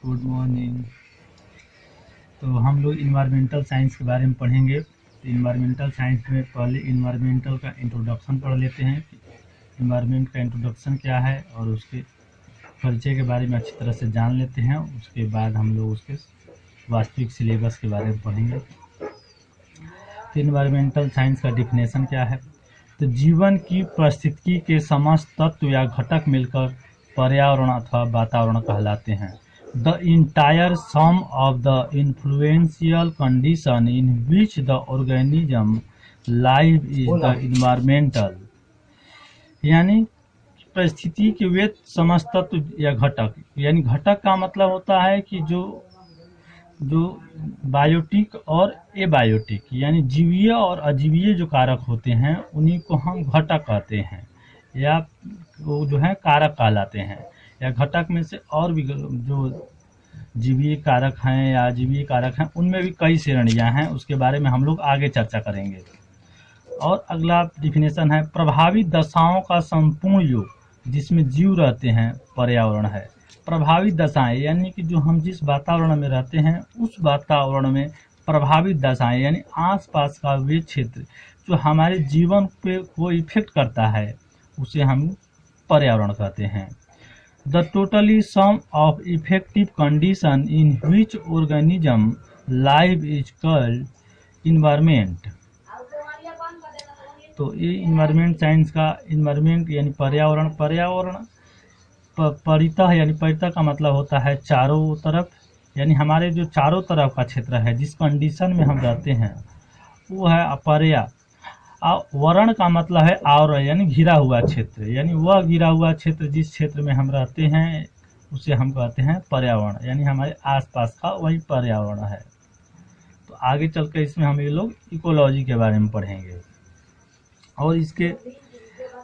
Good morning. तो हम लोग इन्वायरमेंटल साइंस के बारे में पढ़ेंगे। तो इन्वायरमेंटल साइंस में पहले इन्वायरमेंटल का इंट्रोडक्शन पढ़ लेते हैं कि इन्वायरमेंट का इंट्रोडक्शन क्या है और उसके परिचय के बारे में अच्छी तरह से जान लेते हैं। उसके बाद हम लोग उसके वास्तविक सिलेबस के बारे में पढ़ेंगे। तो इन्वायरमेंटल साइंस का डिफिनेशन क्या है? तो जीवन की परिस्थिति के समस्त तत्व या घटक मिलकर पर्यावरण अथवा वातावरण कहलाते हैं। The entire sum of the influential condition in which the organism live is the environmental। यानी परिस्थिति के वे समस्त तत्व या घटक, यानी घटक का मतलब होता है कि जो बायोटिक और एबायोटिक यानी जीवीय और अजीवीय जो कारक होते हैं उन्हीं को हम घटक कहते हैं, या वो जो है कारक कहलाते हैं। या घटक में से और भी जो जीवीय कारक हैं या अजीवीय कारक हैं उनमें भी कई श्रेणियां हैं, उसके बारे में हम लोग आगे चर्चा करेंगे। और अगला डिफिनेशन है प्रभावित दशाओं का संपूर्ण योग जिसमें जीव रहते हैं पर्यावरण है। प्रभावित दशाएं यानी कि जो हम जिस वातावरण में रहते हैं उस वातावरण में प्रभावित दशाएं यानी आसपास का वे क्षेत्र जो हमारे जीवन पे को इफेक्ट करता है उसे हम पर्यावरण कहते हैं। The totally sum of effective condition in which organism live is called environment। तो ये इन्वायरमेंट साइंस का इन्वायरमेंट यानी पर्यावरण, परितः यानी परितः का मतलब होता है चारों तरफ, यानी हमारे जो चारों तरफ का क्षेत्र है जिस कंडीशन में हम रहते हैं वो है पर्या। वर्ण का मतलब है और यानी घिरा हुआ क्षेत्र, यानी वह घिरा हुआ क्षेत्र जिस क्षेत्र में हम रहते हैं उसे हम कहते हैं पर्यावरण, यानी हमारे आसपास का वही पर्यावरण है। तो आगे चलकर इसमें हम ये लोग इकोलॉजी के बारे में पढ़ेंगे। और इसके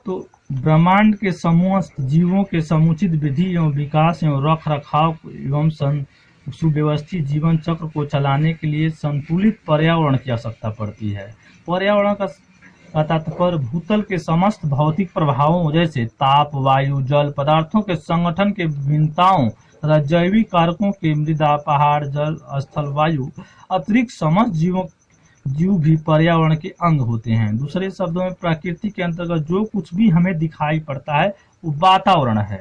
तो ब्रह्मांड के समस्त जीवों के समुचित वृद्धि एवं विकास एवं रख रखाव एवं सुव्यवस्थित जीवन चक्र को चलाने के लिए संतुलित पर्यावरण की आवश्यकता पड़ती है। पर्यावरण का तात्पर्य भूतल के समस्त भौतिक प्रभावों जैसे ताप, वायु, जल पदार्थों के संगठन के भिन्नताओं तथा जैविक कारकों के मृदा, पहाड़, जल, स्थल, वायु अतिरिक्त समस्त जीव भी पर्यावरण के अंग होते हैं। दूसरे शब्दों में प्रकृति के अंतर्गत जो कुछ भी हमें दिखाई पड़ता है वो वातावरण है,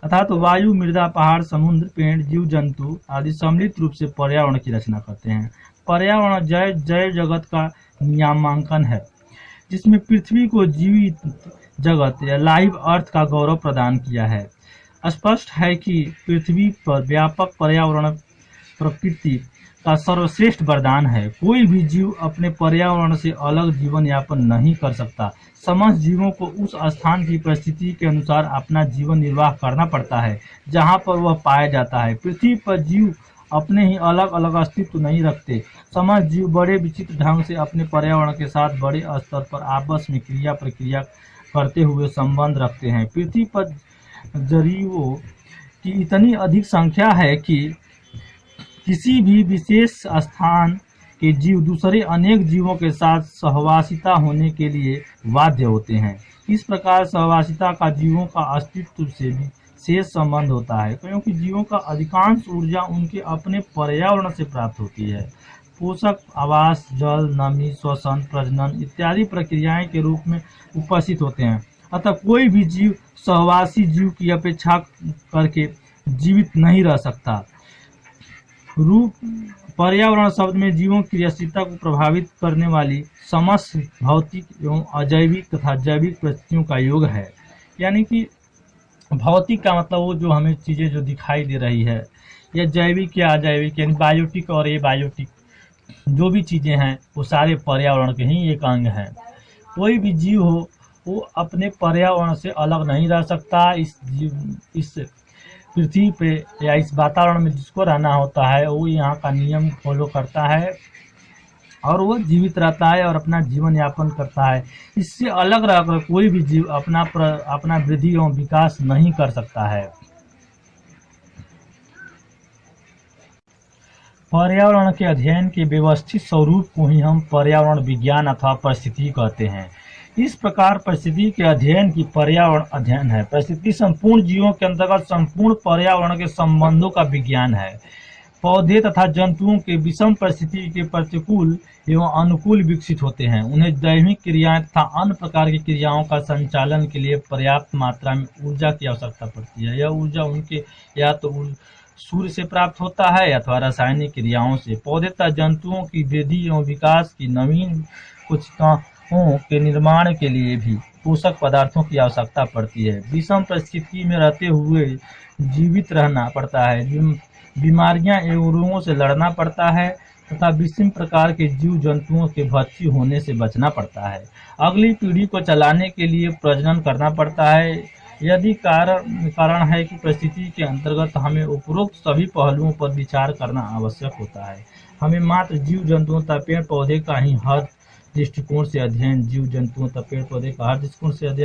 अर्थात तो वायु, मृदा, पहाड़, समुद्र, पेड़, जीव जंतु आदि सम्मिलित रूप से पर्यावरण की रचना करते हैं। पर्यावरण जैव जगत का नियामकांकन है जिसमें पृथ्वी को जीवित जगत या लाइव अर्थ का गौरव प्रदान किया है। स्पष्ट है कि पृथ्वी पर व्यापक पर्यावरण प्रकृति का सर्वश्रेष्ठ वरदान है। कोई भी जीव अपने पर्यावरण से अलग जीवन यापन नहीं कर सकता। समस्त जीवों को उस स्थान की परिस्थिति के अनुसार अपना जीवन निर्वाह करना पड़ता है जहाँ पर वह पाया जाता है। पृथ्वी पर जीव अपने ही अलग अलग अस्तित्व नहीं रखते। समस्त जीव बड़े विचित्र ढंग से अपने पर्यावरण के साथ बड़े स्तर पर आपस में क्रिया प्रक्रिया करते हुए संबंध रखते हैं। पृथ्वी पर जीवों की इतनी अधिक संख्या है कि किसी भी विशेष स्थान के जीव दूसरे अनेक जीवों के साथ सहवासिता होने के लिए बाध्य होते हैं। इस प्रकार सहवासिता का जीवों का अस्तित्व से भी शेष संबंध होता है, क्योंकि जीवों का अधिकांश ऊर्जा उनके अपने पर्यावरण से प्राप्त होती है। पोषक, आवास, जल, नमी, श्वसन, प्रजनन इत्यादि प्रक्रियाएं के रूप में उपस्थित होते हैं। अतः कोई भी जीव सहवासी जीव की अपेक्षा करके जीवित नहीं रह सकता। पर्यावरण शब्द में जीवों की क्रियाशीलता को प्रभावित करने वाली समस्त भौतिक एवं अजैविक तथा जैविक परिस्थितियों का योग है। यानी कि भौतिक का मतलब वो जो हमें चीज़ें जो दिखाई दे रही है, या जैविक या अजैविक यानी बायोटिक और एबायोटिक जो भी चीज़ें हैं वो सारे पर्यावरण के ही एक अंग हैं। कोई भी जीव हो वो अपने पर्यावरण से अलग नहीं रह सकता। इस पृथ्वी पे या इस वातावरण में जिसको रहना होता है वो यहाँ का नियम फॉलो करता है और वो जीवित रहता है और अपना जीवन यापन करता है। इससे अलग रहकर कोई भी जीव अपना वृद्धि एवं विकास नहीं कर सकता है। पर्यावरण के अध्ययन के व्यवस्थित स्वरूप को ही हम पर्यावरण विज्ञान अथवा परिस्थिति कहते हैं। इस प्रकार परिस्थिति के अध्ययन की पर्यावरण अध्ययन है। परिस्थिति संपूर्ण जीवों के अंतर्गत संपूर्ण पर्यावरण के संबंधों का विज्ञान है। पौधे तथा जंतुओं के विषम परिस्थिति के प्रतिकूल एवं अनुकूल विकसित होते हैं। उन्हें दैहिक क्रियाएं तथा अन्य प्रकार की क्रियाओं का संचालन के लिए पर्याप्त मात्रा में ऊर्जा की आवश्यकता पड़ती है। यह ऊर्जा उनके या तो सूर्य से प्राप्त होता है अथवा रासायनिक क्रियाओं से। पौधे तथा जंतुओं की वृद्धि एवं विकास की नवीन कोशिकाओं के निर्माण के लिए भी पोषक पदार्थों की आवश्यकता पड़ती है। विषम परिस्थिति में रहते हुए जीवित रहना पड़ता है, बीमारियां एवं रोगों से लड़ना पड़ता है तथा विषम प्रकार के जीव जंतुओं के भक्षी होने से बचना पड़ता है। अगली पीढ़ी को चलाने के लिए प्रजनन करना पड़ता है। यदि कारण है कि परिस्थिति के अंतर्गत हमें उपरोक्त सभी पहलुओं पर विचार करना आवश्यक होता है। हमें मात्र जीव जंतुओं तथा पेड़ पौधे का ही हर दृष्टिकोण से अध्ययन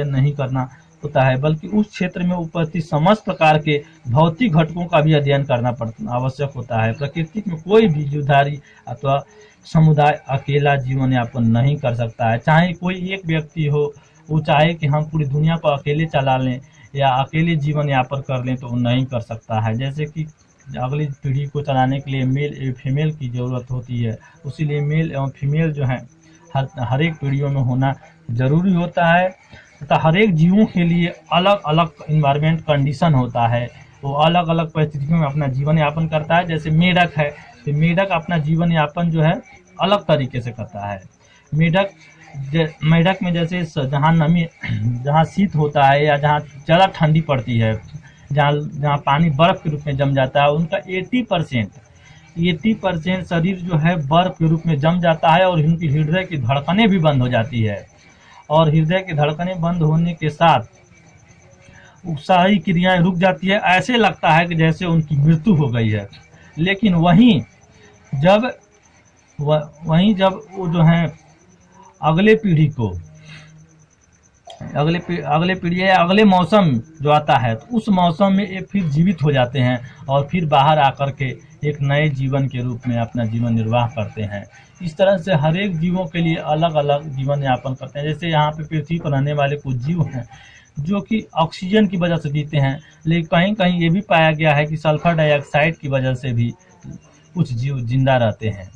नहीं करना होता है, बल्कि उस क्षेत्र में उपस्थित समस्त प्रकार के भौतिक घटकों का भी अध्ययन करना आवश्यक होता है। प्रकृति में कोई भी जीवधारी अथवा समुदाय अकेला जीवन यापन नहीं कर सकता है। चाहे कोई एक व्यक्ति हो, वो चाहे कि हम पूरी दुनिया पर अकेले चला लें या अकेले जीवन यापन कर लें, तो वो नहीं कर सकता है। जैसे कि अगली पीढ़ी को चलाने के लिए मेल एवं फीमेल की ज़रूरत होती है, उसीलिए मेल एवं फीमेल जो है हर एक पीढ़ियों में होना जरूरी होता है तथा हर एक जीवों के लिए अलग अलग इन्वायरमेंट कंडीशन होता है। वो अलग अलग परिस्थितियों में अपना जीवन यापन करता है। जैसे मेढक है, तो मेढक अपना जीवन यापन जो है अलग तरीके से करता है। मेढक में जैसे जहाँ शीत होता है या जहाँ ज़्यादा ठंडी पड़ती है, जहाँ पानी बर्फ़ के रूप में जम जाता है, उनका 80% शरीर जो है बर्फ के रूप में जम जाता है और उनकी हृदय की धड़कनें भी बंद हो जाती है। और हृदय की धड़कनें बंद होने के साथ सारी क्रियाएं रुक जाती है। ऐसे लगता है कि जैसे उनकी मृत्यु हो गई है। लेकिन वहीं जब वो जो है अगले पीढ़ी या अगले मौसम जो आता है, तो उस मौसम में ये फिर जीवित हो जाते हैं और फिर बाहर आकर के एक नए जीवन के रूप में अपना जीवन निर्वाह करते हैं। इस तरह से हर एक जीवों के लिए अलग अलग जीवन यापन करते हैं। जैसे यहाँ पे पृथ्वी पर रहने वाले कुछ जीव हैं जो कि ऑक्सीजन की वजह से जीते हैं, लेकिन कहीं कहीं ये भी पाया गया है कि सल्फर डाइऑक्साइड की वजह से भी कुछ जीव जिंदा रहते हैं।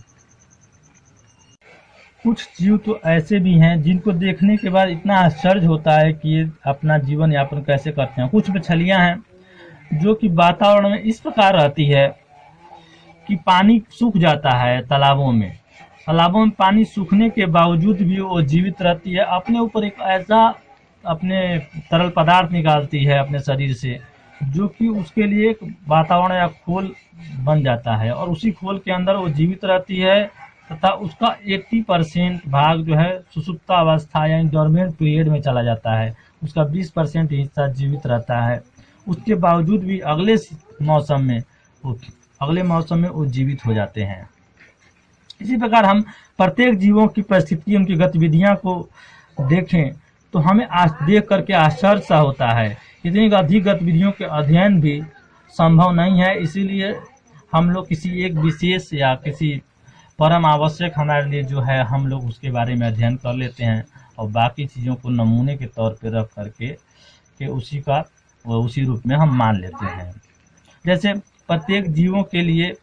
कुछ जीव तो ऐसे भी हैं जिनको देखने के बाद इतना आश्चर्य होता है कि ये अपना जीवन यापन कैसे करते हैं। कुछ मछलियां हैं जो कि वातावरण में इस प्रकार रहती है कि पानी सूख जाता है तालाबों में पानी सूखने के बावजूद भी वो जीवित रहती है। अपने ऊपर एक ऐसा अपने तरल पदार्थ निकालती है अपने शरीर से, जो कि उसके लिए एक वातावरण या खोल बन जाता है और उसी खोल के अंदर वो जीवित रहती है तथा उसका 80% भाग जो है सुषुप्ता अवस्था यानी डोर्मेंट पीरियड में चला जाता है। उसका 20% हिस्सा जीवित रहता है। उसके बावजूद भी अगले मौसम में वो जीवित हो जाते हैं। इसी प्रकार हम प्रत्येक जीवों की परिस्थिति, उनकी गतिविधियां को देखें तो हमें देख करके आश्चर्य सा होता है। इतनी अधिक गतिविधियों के अध्ययन भी संभव नहीं है, इसीलिए हम लोग किसी एक विशेष या किसी परम आवश्यक हमारे लिए जो है हम लोग उसके बारे में अध्ययन कर लेते हैं और बाकी चीज़ों को नमूने के तौर पर रख करके कि उसी रूप में हम मान लेते हैं। जैसे प्रत्येक जीवों के लिए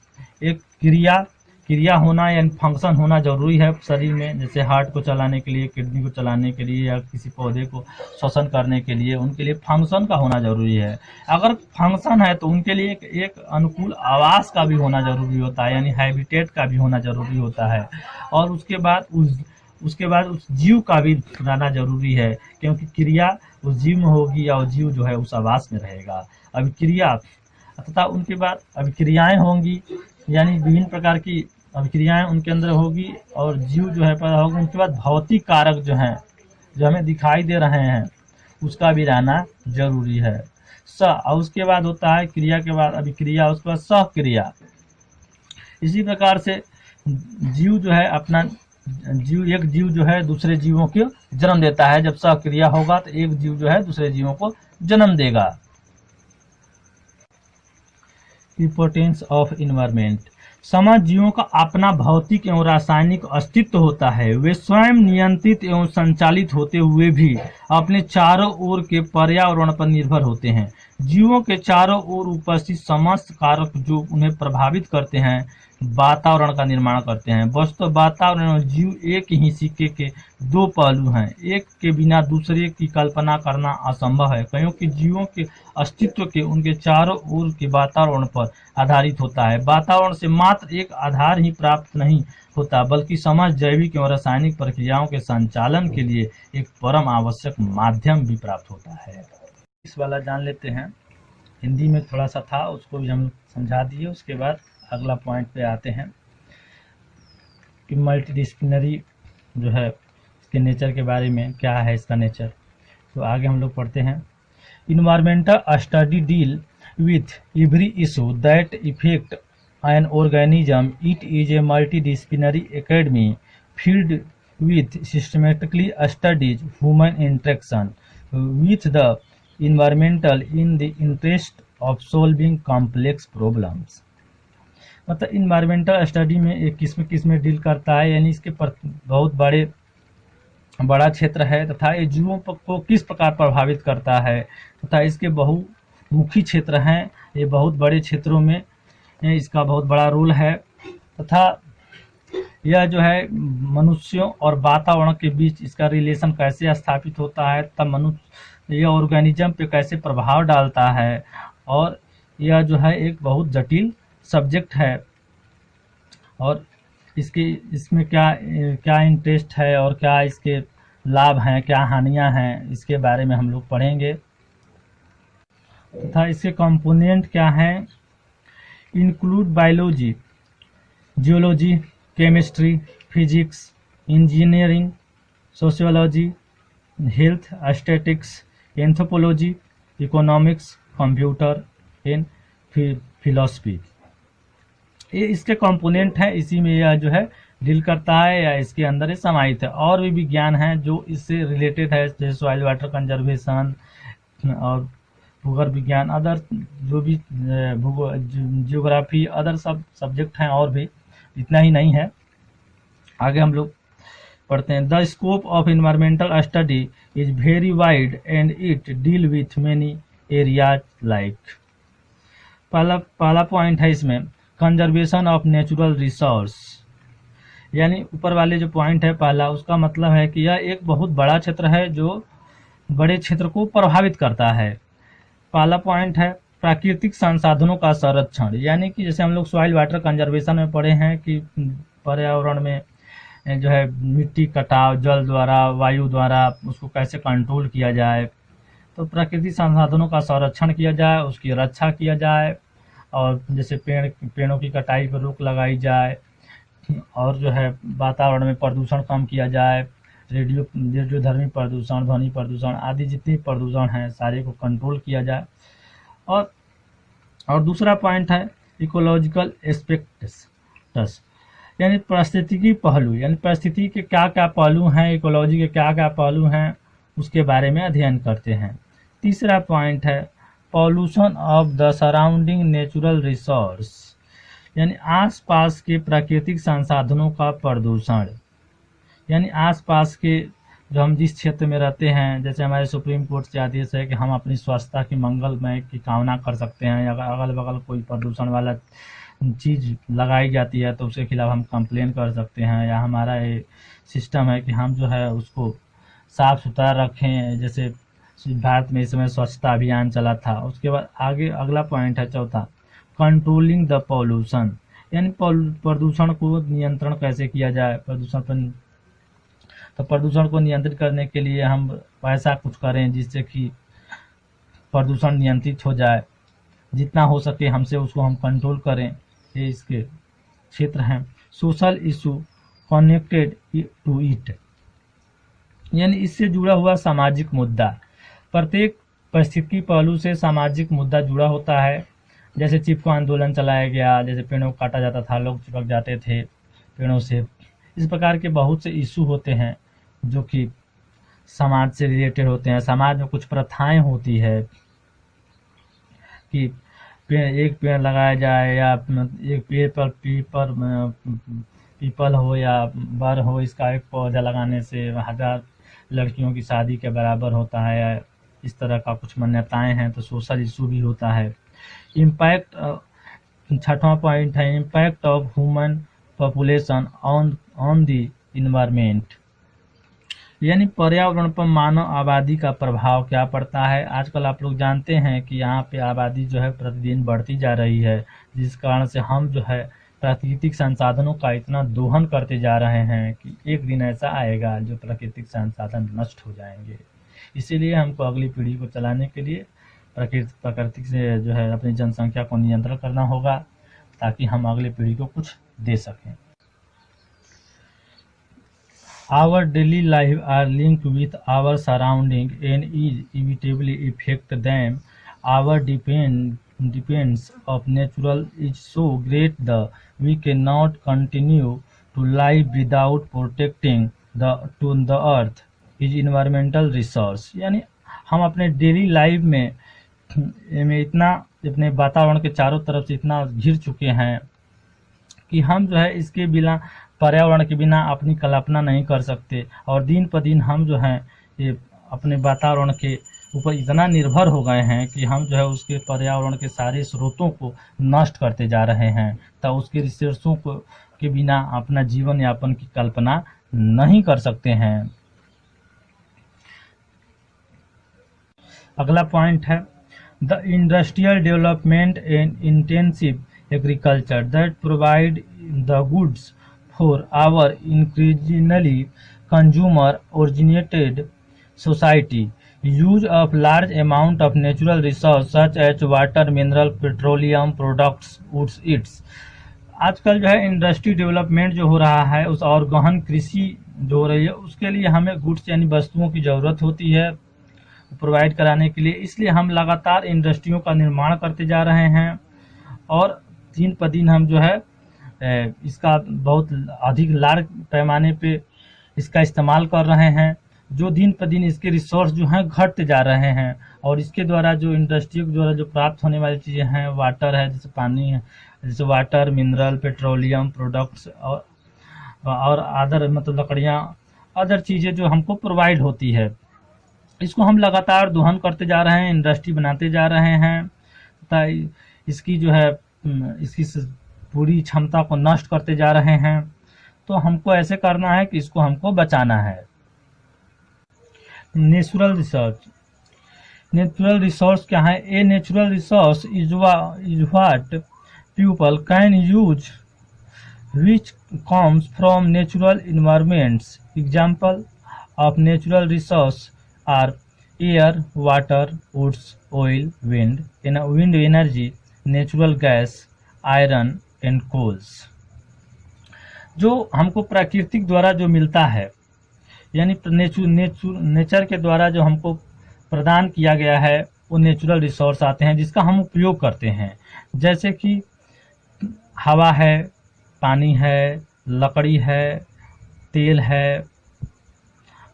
एक क्रिया होना या फंक्शन होना जरूरी है शरीर में। जैसे हार्ट को चलाने के लिए, किडनी को चलाने के लिए या किसी पौधे को श्वसन करने के लिए उनके लिए फंक्शन का होना जरूरी है। अगर फंक्शन है तो उनके लिए एक अनुकूल आवास का भी होना जरूरी होता है, यानी हैबिटेट का भी होना जरूरी होता है। और उसके बाद उस जीव का भी रहना जरूरी है, क्योंकि क्रिया उस जीव में होगी या उस जीव जो है उस आवास में रहेगा। अभिक्रिया तथा उनके बाद अभिक्रियाएं होंगी, यानी विभिन्न प्रकार की अभिक्रियाएं उनके अंदर होगी और जीव जो है पैदा होगा। उनके बाद भौतिक कारक जो हैं, जो हमें दिखाई दे रहे हैं, उसका भी रहना जरूरी है। और उसके बाद होता है क्रिया के बाद अभिक्रिया, उसके बाद सहक्रिया। इसी प्रकार से जीव जो है एक जीव जो है दूसरे जीवों को जन्म देता है। जब सहक्रिया होगा तो एक जीव जो है दूसरे जीवों को जन्म देगा। Importance of environment. समाज जीवों का अपना भौतिक एवं रासायनिक अस्तित्व होता है। वे स्वयं नियंत्रित एवं संचालित होते हुए भी अपने चारों ओर के पर्यावरण पर निर्भर होते हैं। जीवों के चारों ओर उपस्थित समस्त कारक जो उन्हें प्रभावित करते हैं वातावरण का निर्माण करते हैं। वस्तुतः वातावरण और जीव एक ही सिक्के के दो पहलू हैं। एक के बिना दूसरे की कल्पना करना असंभव है, क्योंकि जीवों के अस्तित्व के उनके चारों ओर के वातावरण पर आधारित होता है। वातावरण से मात्र एक आधार ही प्राप्त नहीं होता, बल्कि समाज जैविक एवं रासायनिक प्रक्रियाओं के संचालन के लिए एक परम आवश्यक माध्यम भी प्राप्त होता है। इस वाला जान लेते हैं। हिंदी में थोड़ा सा था, उसको भी हम समझा दिए। उसके बाद अगला पॉइंट पे आते हैं कि मल्टीडिसिप्लिनरी जो है इसके नेचर के बारे में क्या है इसका नेचर। तो आगे हम लोग पढ़ते हैं। Environmental study deal with every issue that affect an organism. It is a multidisciplinary academy filled with systematically studies human interaction with the environmental in the interest of solving complex problems. मतलब environmental study में एक किस्म deal करता है, यानी इसके बहुत बड़ा क्षेत्र है तथा ये जीवों को किस प्रकार प्रभावित करता है तथा इसके बहुमुखी क्षेत्र हैं। ये बहुत बड़े क्षेत्रों में इसका बहुत बड़ा रोल है तथा यह जो है मनुष्यों और वातावरण के बीच इसका रिलेशन कैसे स्थापित होता है, तब मनुष्य यह ऑर्गेनिज्म पे कैसे प्रभाव डालता है, और यह जो है एक बहुत जटिल सब्जेक्ट है और इसमें क्या इंटरेस्ट है और क्या इसके लाभ हैं, क्या हानियां हैं, इसके बारे में हम लोग पढ़ेंगे तथा इसके कंपोनेंट क्या हैं। Include biology, geology, chemistry, physics, engineering, sociology, health, statics, anthropology, economics, computer and philosophy. ये इसके कंपोनेंट हैं, इसी में यह जो है डील करता है या इसके अंदर ये समाहित है। और भी विज्ञान हैं जो इससे रिलेटेड है, जैसे सॉइल वाटर कंजर्वेशन और भूगर्भ विज्ञान, अदर जो भी जियोग्राफी, अदर सब सब्जेक्ट हैं और भी, इतना ही नहीं है। आगे हम लोग पढ़ते हैं। The scope of environmental study is very wide and it deal with many areas like. पहला पॉइंट है इसमें कंजर्वेशन ऑफ नेचुरल रिसोर्स, यानी ऊपर वाले जो पॉइंट है पहला, उसका मतलब है कि यह एक बहुत बड़ा क्षेत्र है जो बड़े क्षेत्र को प्रभावित करता है। पहला पॉइंट है प्राकृतिक संसाधनों का संरक्षण, यानी कि जैसे हम लोग सॉइल वाटर कंजर्वेशन में पढ़े हैं कि पर्यावरण में जो है मिट्टी कटाव, जल द्वारा, वायु द्वारा उसको कैसे कंट्रोल किया जाए, तो प्राकृतिक संसाधनों का संरक्षण किया जाए, उसकी रक्षा किया जाए, और जैसे पेड़ों की कटाई पर रोक लगाई जाए, और जो है वातावरण में प्रदूषण कम किया जाए, रेडियोधर्मी प्रदूषण, ध्वनि प्रदूषण आदि जितने प्रदूषण हैं सारे को कंट्रोल किया जाए। और दूसरा पॉइंट है इकोलॉजिकल एस्पेक्ट्स, यानी पारिस्थितिकी पहलू, यानी परिस्थिति के क्या क्या पहलू हैं, इकोलॉजी के क्या क्या पहलू हैं, उसके बारे में अध्ययन करते हैं। तीसरा पॉइंट है pollution of the surrounding natural resource, यानी आसपास के प्राकृतिक संसाधनों का प्रदूषण, यानी आसपास के जो हम जिस क्षेत्र में रहते हैं, जैसे हमारे सुप्रीम कोर्ट से आदेश है कि हम अपनी स्वच्छता की मंगलमय की कामना कर सकते हैं, अगर अगल बगल कोई प्रदूषण वाला चीज़ लगाई जाती है तो उसके खिलाफ हम कंप्लेन कर सकते हैं, या हमारा ये सिस्टम है कि हम जो है उसको साफ़ सुथरा रखें। जैसे भारत में इस समय स्वच्छता अभियान चला था। उसके बाद आगे अगला पॉइंट है चौथा कंट्रोलिंग द पॉल्यूशन, यानी प्रदूषण को नियंत्रण कैसे किया जाए। प्रदूषण को नियंत्रित करने के लिए हम ऐसा कुछ करें जिससे कि प्रदूषण नियंत्रित हो जाए, जितना हो सके हमसे उसको हम कंट्रोल करें। ये इसके क्षेत्र हैं। Social issue connected to it, यानी इससे जुड़ा हुआ सामाजिक मुद्दा। प्रत्येक परिस्थिति पहलू से सामाजिक मुद्दा जुड़ा होता है। जैसे चिपको आंदोलन चलाया गया, जैसे पेड़ों को काटा जाता था, लोग चिपक जाते थे पेड़ों से। इस प्रकार के बहुत से इशू होते हैं जो कि समाज से रिलेटेड होते हैं। समाज में कुछ प्रथाएं होती है कि एक पेड़ लगाया जाए, या एक पेड़ पर पीपल हो या बर हो, इसका एक पौधा लगाने से 1000 लड़कियों की शादी के बराबर होता है। इस तरह का कुछ मान्यताएं हैं। तो सोशल इशू भी होता है। इम्पैक्ट, छठवां पॉइंट है impact of human population on the environment, यानी पर्यावरण पर मानव आबादी का प्रभाव क्या पड़ता है। आजकल आप लोग जानते हैं कि यहाँ पे आबादी जो है प्रतिदिन बढ़ती जा रही है, जिस कारण से हम जो है प्राकृतिक संसाधनों का इतना दोहन करते जा रहे हैं कि एक दिन ऐसा आएगा जो प्राकृतिक संसाधन नष्ट हो जाएंगे। इसीलिए हमको अगली पीढ़ी को चलाने के लिए प्रकृति से जो है अपनी जनसंख्या को नियंत्रण करना होगा, ताकि हम अगली पीढ़ी को कुछ दे सकें। Our daily life are linked with our surrounding and inevitably affect them. Our dependence of natural is so great that we cannot continue to live without protecting the earth is environmental resource। यानी हम अपने daily life में इतना अपने वातावरण के चारों तरफ से इतना घिर चुके हैं कि हम जो है इसके बिना, पर्यावरण के बिना अपनी कल्पना नहीं कर सकते। और दिन पर दिन हम जो हैं ये अपने वातावरण के ऊपर इतना निर्भर हो गए हैं कि हम जो है उसके पर्यावरण के सारे स्रोतों को नष्ट करते जा रहे हैं। तो उसके रिसोर्सों को के बिना अपना जीवन यापन की कल्पना नहीं कर सकते हैं। अगला पॉइंट है the industrial development and intensive agriculture that provide the goods for our increasingly consumer originated society, use of large amount of natural resources such as water, mineral, petroleum products, woods, its। आजकल जो है industry development जो हो रहा है उस और गहन कृषि जो हो रही है उसके लिए हमें गुड्स यानी वस्तुओं की ज़रूरत होती है प्रोवाइड कराने के लिए। इसलिए हम लगातार इंडस्ट्रियों का निर्माण करते जा रहे हैं और दिन पर दिन हम जो है इसका बहुत अधिक लार्ज पैमाने पे इसका इस्तेमाल कर रहे हैं, जो दिन पर दिन इसके रिसोर्स जो हैं घटते जा रहे हैं। और इसके द्वारा जो इंडस्ट्री के द्वारा जो प्राप्त होने वाली चीज़ें हैं, वाटर है जैसे पानी है, जैसे वाटर, मिनरल, पेट्रोलियम प्रोडक्ट्स और अदर मतलब लकड़ियाँ, अदर चीज़ें जो हमको प्रोवाइड होती है, इसको हम लगातार दोहन करते जा रहे हैं, इंडस्ट्री बनाते जा रहे हैं तथा इसकी जो है इसकी पूरी क्षमता को नष्ट करते जा रहे हैं। तो हमको ऐसे करना है कि इसको हमको बचाना है। नेचुरल रिसोर्स क्या है? A natural resource is what people can use which comes from natural environments. Example of natural resource are air, water, woods, oil, wind energy, natural gas, iron and coals. जो हमको प्राकृतिक द्वारा जो मिलता है, यानी नेचर के द्वारा जो हमको प्रदान किया गया है, वो नेचुरल रिसोर्स आते हैं जिसका हम उपयोग करते हैं। जैसे कि हवा है, पानी है, लकड़ी है, तेल है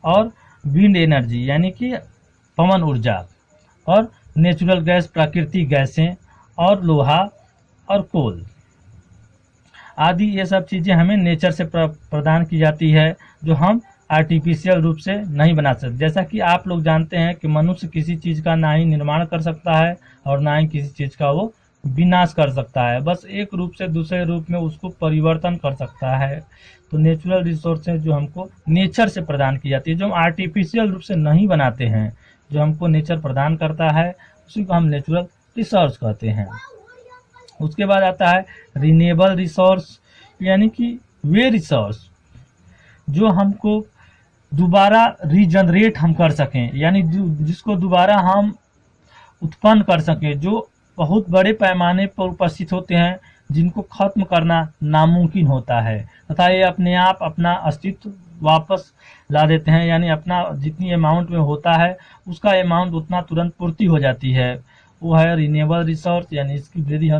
और विंड एनर्जी यानी कि पवन ऊर्जा, और नेचुरल गैस प्राकृतिक गैसें, और लोहा और कोल आदि। ये सब चीज़ें हमें नेचर से प्रदान की जाती है, जो हम आर्टिफिशियल रूप से नहीं बना सकते। जैसा कि आप लोग जानते हैं कि मनुष्य किसी चीज़ का ना ही निर्माण कर सकता है और ना ही किसी चीज़ का वो विनाश कर सकता है, बस एक रूप से दूसरे रूप में उसको परिवर्तन कर सकता है। तो नेचुरल रिसोर्सेज जो हमको नेचर से प्रदान की जाती है, जो हम आर्टिफिशियल रूप से नहीं बनाते हैं, जो हमको नेचर प्रदान करता है, उसी को हम नेचुरल रिसोर्स कहते हैं। उसके बाद आता है रिन्यूएबल रिसोर्स, यानी कि वे रिसोर्स जो हमको दोबारा रीजनरेट हम कर सकें, यानी जिसको दोबारा हम उत्पन्न कर सकें, जो बहुत बड़े पैमाने पर उपस्थित होते हैं, जिनको खत्म करना नामुमकिन होता है, तथा ये अपने आप अपना अस्तित्व वापस ला देते हैं। यानी अपना जितनी अमाउंट में होता है उसका अमाउंट उतना तुरंत पूर्ति हो जाती है, वो है रिन्यूएबल रिसोर्स। यानी इसकी वृद्धि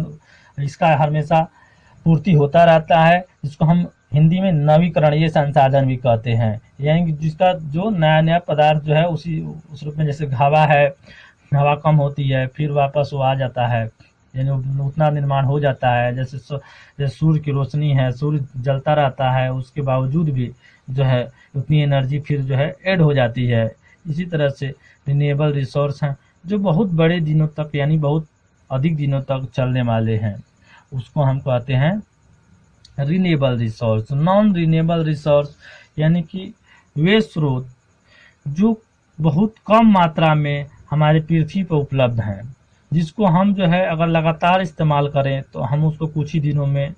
इसका हमेशा पूर्ति होता रहता है, जिसको हम हिंदी में नवीकरणीय संसाधन भी कहते हैं। यानी जिसका जो नया नया पदार्थ जो है उस रूप में, जैसे हवा है, हवा कम होती है फिर वापस वो आ जाता है, यानी उतना निर्माण हो जाता है। जैसे सूर्य की रोशनी है, सूर्य जलता रहता है, उसके बावजूद भी जो है उतनी एनर्जी फिर जो है ऐड हो जाती है। इसी तरह से रिन्यूएबल रिसोर्स हैं जो बहुत बड़े दिनों तक यानी बहुत अधिक दिनों तक चलने वाले हैं, उसको हम कहते हैं renewable resource. Non renewable resource यानी कि वे स्रोत जो बहुत कम मात्रा में हमारे पृथ्वी पर उपलब्ध हैं, जिसको हम जो है अगर लगातार इस्तेमाल करें तो हम उसको कुछ ही दिनों में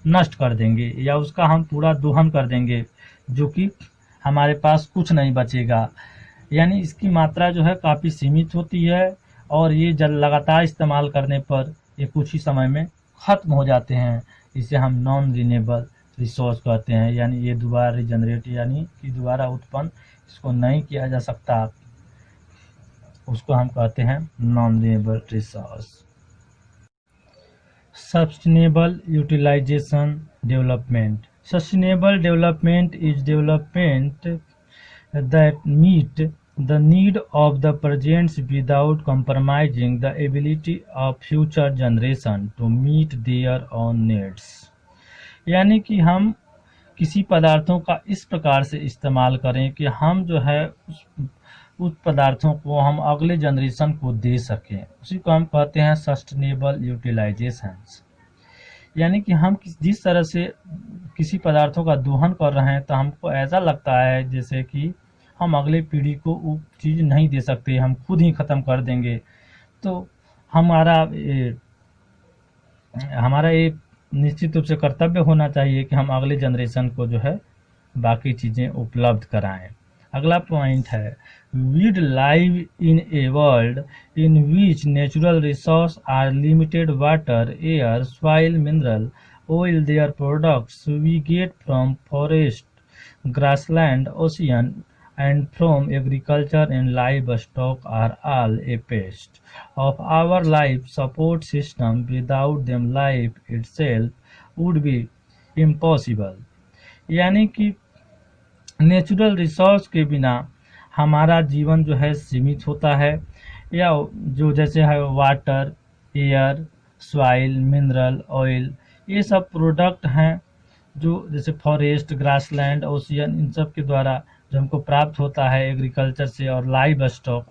नष्ट कर देंगे या उसका हम पूरा दोहन कर देंगे, जो कि हमारे पास कुछ नहीं बचेगा। यानी इसकी मात्रा जो है काफ़ी सीमित होती है और ये जल लगातार इस्तेमाल करने पर ये कुछ ही समय में ख़त्म हो जाते हैं। इसे हम नॉन रिन्यूएबल रिसोर्स कहते हैं, यानी ये दोबारा रिजनरेट यानी कि दोबारा उत्पन्न इसको नहीं किया जा सकता, उसको हम कहते हैं non renewable resource. Sustainable utilization development. Sustainable development is development that meet the need of the present without compromising the ability of future generation to meet their own needs। यानी कि हम किसी पदार्थों का इस प्रकार से इस्तेमाल करें कि हम जो है उस पदार्थों को हम अगले जनरेशन को दे सकें, उसी को हम कहते हैं सस्टेनेबल यूटिलाइजेशंस। यानी कि हम जिस तरह से किसी पदार्थों का दोहन कर रहे हैं तो हमको ऐसा लगता है जैसे कि हम अगले पीढ़ी को वो चीज़ नहीं दे सकते, हम खुद ही ख़त्म कर देंगे। तो हमारा ये निश्चित रूप से कर्तव्य होना चाहिए कि हम अगले जनरेशन को जो है बाकी चीज़ें उपलब्ध कराएं। अगला पॉइंट है we'd live in a world in which natural resource are limited water, air, soil, mineral, oil, their products we get from forest, grassland, ocean, and from agriculture and livestock are all a part of our life support system. Without them, life itself would be impossible। यानी कि natural resource के बिना हमारा जीवन जो है सीमित होता है, या जो जैसे है water, air, soil, mineral, oil, ये सब प्रोडक्ट हैं जो जैसे फॉरेस्ट, ग्रासलैंड, ओशियन, इन सब के द्वारा जो हमको प्राप्त होता है एग्रीकल्चर से, और लाइव स्टॉक,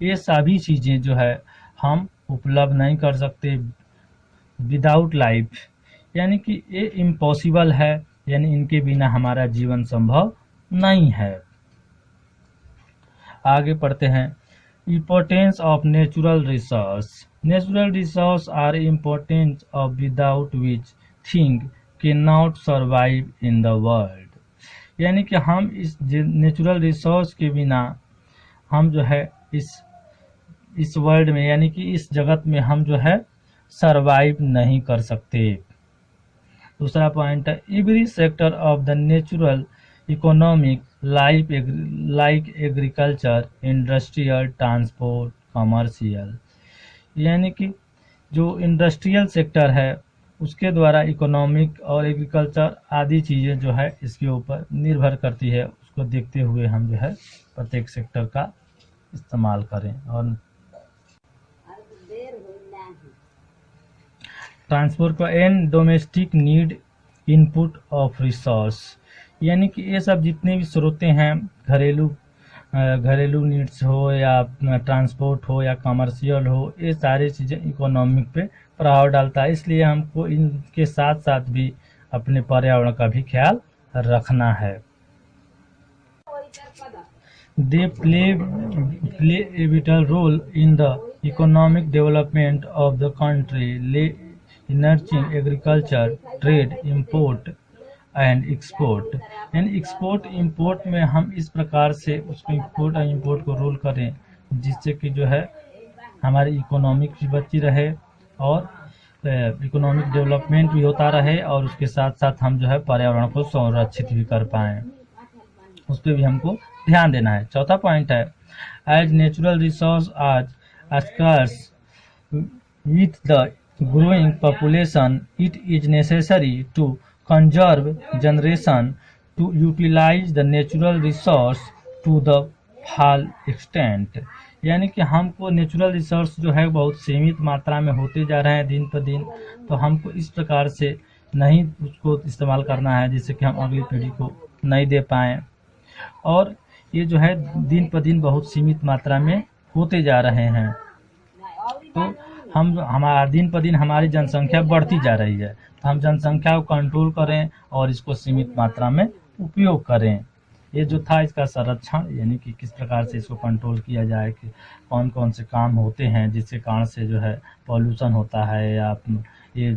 ये सभी चीज़ें जो है हम उपलब्ध नहीं कर सकते विदाउट लाइफ, यानी कि ये इम्पॉसिबल है, यानी इनके बिना हमारा जीवन संभव नहीं है। आगे पढ़ते हैं importance of natural resource. Natural resource are important of without which thing can not survive in the world. यानी कि हम इस नेचुरल रिसोर्स के बिना हम जो है इस वर्ल्ड में यानी कि इस जगत में हम जो है सर्वाइव नहीं कर सकते। दूसरा पॉइंट है every sector of the natural economic like agriculture, industrial, transport, commercial, यानी कि जो इंडस्ट्रियल सेक्टर है उसके द्वारा इकोनॉमिक और एग्रीकल्चर आदि चीज़ें जो है इसके ऊपर निर्भर करती है, उसको देखते हुए हम जो है प्रत्येक सेक्टर का इस्तेमाल करें। और ट्रांसपोर्ट का and domestic need input of resource, यानी कि ये सब जितने भी स्रोतें हैं, घरेलू नीड्स हो या ट्रांसपोर्ट हो या कमर्शियल हो, ये सारी चीज़ें इकोनॉमिक पे प्रभाव डालता है। इसलिए हमको इनके साथ साथ भी अपने पर्यावरण का भी ख्याल रखना है। They play a vital role in the economic development of the country, nurturing agriculture, trade, import and export. यानी एक्सपोर्ट इम्पोर्ट में हम इस प्रकार से उसको एक्सपोर्ट और इम्पोर्ट को रोल करें जिससे कि जो है हमारी इकोनॉमिक भी बची रहे और इकोनॉमिक डेवलपमेंट भी होता रहे, और उसके साथ साथ हम जो है पर्यावरण को संरक्षित भी कर पाएँ, उस पर भी हमको ध्यान देना है। चौथा पॉइंट है एज नेचुरल रिसोर्स आज scarce with the growing population, it is necessary to conserve generation to utilize the natural resource to the full extent। यानी कि हमको नेचुरल रिसोर्स जो है बहुत सीमित मात्रा में होते जा रहे हैं दिन पर दिन, तो हमको इस प्रकार से नहीं उसको इस्तेमाल करना है जिससे कि हम अगली पीढ़ी को नहीं दे पाएँ। और ये जो है दिन पर दिन बहुत सीमित मात्रा में होते जा रहे हैं, तो हमारा दिन पर दिन हमारी जनसंख्या बढ़ती जा रही है, तो हम जनसंख्या को कंट्रोल करें और इसको सीमित मात्रा में उपयोग करें। ये जो था इसका संरक्षण, यानी कि किस प्रकार से इसको कंट्रोल किया जाए, कि कौन कौन से काम होते हैं जिसके कारण से जो है पॉल्यूशन होता है या ये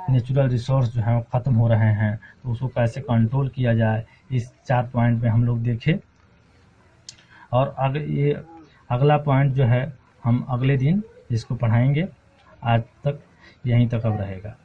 नेचुरल रिसोर्स जो है वो ख़त्म हो रहे हैं, तो उसको कैसे कंट्रोल किया जाए, इस 4 पॉइंट में हम लोग देखें। और ये अगला पॉइंट जो है हम अगले दिन इसको पढ़ाएंगे। आज तक यहीं तक अब रहेगा।